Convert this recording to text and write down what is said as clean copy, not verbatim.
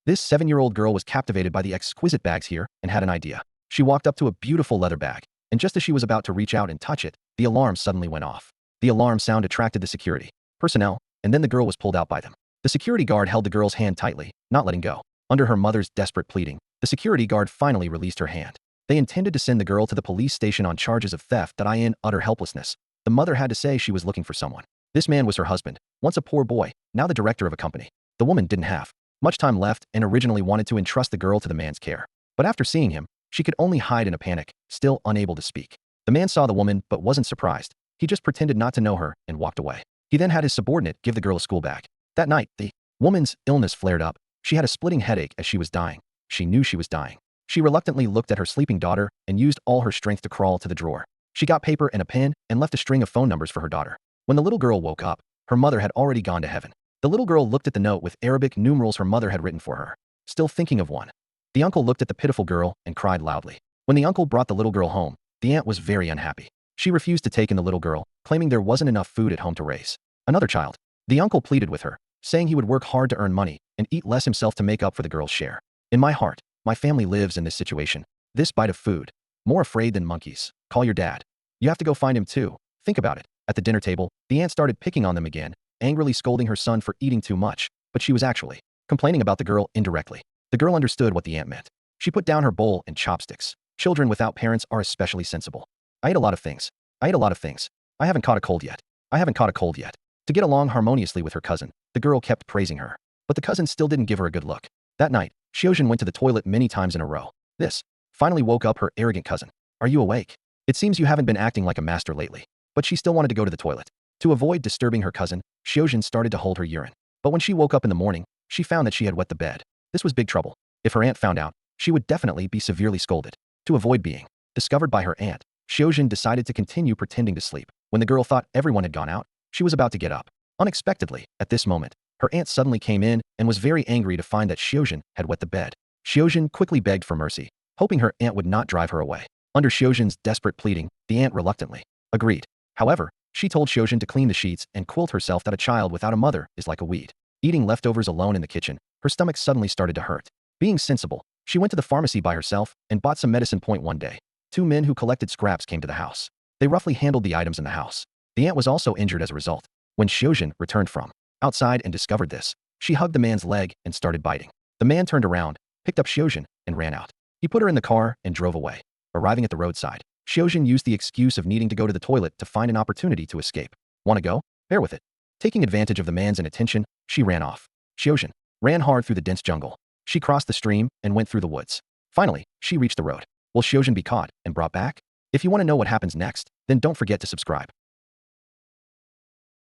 This 7-year-old girl was captivated by the exquisite bags here and had an idea. She walked up to a beautiful leather bag, and just as she was about to reach out and touch it, the alarm suddenly went off. The alarm sound attracted the security personnel, and then the girl was pulled out by them. The security guard held the girl's hand tightly, not letting go. Under her mother's desperate pleading, the security guard finally released her hand. They intended to send the girl to the police station on charges of theft that in utter helplessness. The mother had to say she was looking for someone. This man was her husband, once a poor boy, now the director of a company. The woman didn't have much time left and originally wanted to entrust the girl to the man's care. But after seeing him, she could only hide in a panic, still unable to speak. The man saw the woman but wasn't surprised. He just pretended not to know her and walked away. He then had his subordinate give the girl a school bag. That night, the woman's illness flared up. She had a splitting headache as she was dying. She knew she was dying. She reluctantly looked at her sleeping daughter and used all her strength to crawl to the drawer. She got paper and a pen and left a string of phone numbers for her daughter. When the little girl woke up, her mother had already gone to heaven. The little girl looked at the note with Arabic numerals her mother had written for her. Still thinking of one. The uncle looked at the pitiful girl and cried loudly. When the uncle brought the little girl home, the aunt was very unhappy. She refused to take in the little girl, claiming there wasn't enough food at home to raise another child. The uncle pleaded with her, saying he would work hard to earn money and eat less himself to make up for the girl's share. In my heart, my family lives in this situation. This bite of food. More afraid than monkeys. Call your dad. You have to go find him too. Think about it. At the dinner table, the aunt started picking on them again, angrily scolding her son for eating too much, but she was actually complaining about the girl indirectly. The girl understood what the aunt meant. She put down her bowl and chopsticks. Children without parents are especially sensible. I ate a lot of things. I ate a lot of things. I haven't caught a cold yet. I haven't caught a cold yet. To get along harmoniously with her cousin, the girl kept praising her. But the cousin still didn't give her a good look. That night, Xiaojun went to the toilet many times in a row. This finally woke up her arrogant cousin. Are you awake? It seems you haven't been acting like a master lately. But she still wanted to go to the toilet. To avoid disturbing her cousin, Xiaojun started to hold her urine. But when she woke up in the morning, she found that she had wet the bed. This was big trouble. If her aunt found out, she would definitely be severely scolded. To avoid being discovered by her aunt, Xiaojun decided to continue pretending to sleep. When the girl thought everyone had gone out, she was about to get up. Unexpectedly, at this moment, her aunt suddenly came in and was very angry to find that Xiaojun had wet the bed. Xiaojun quickly begged for mercy, hoping her aunt would not drive her away. Under Xiaojun's desperate pleading, the aunt reluctantly agreed. However, she told Xiaojun to clean the sheets and quilt herself that a child without a mother is like a weed. Eating leftovers alone in the kitchen, her stomach suddenly started to hurt. Being sensible, she went to the pharmacy by herself and bought some medicine. One day, two men who collected scraps came to the house. They roughly handled the items in the house. The aunt was also injured as a result. When Xiaojun returned from outside and discovered this, she hugged the man's leg and started biting. The man turned around, picked up Xiaojun, and ran out. He put her in the car and drove away. Arriving at the roadside, Xiaojun used the excuse of needing to go to the toilet to find an opportunity to escape. Want to go? Bear with it. Taking advantage of the man's inattention, she ran off. Xiaojun ran hard through the dense jungle. She crossed the stream and went through the woods. Finally, she reached the road. Will Xiaojun be caught and brought back? If you want to know what happens next, then don't forget to subscribe.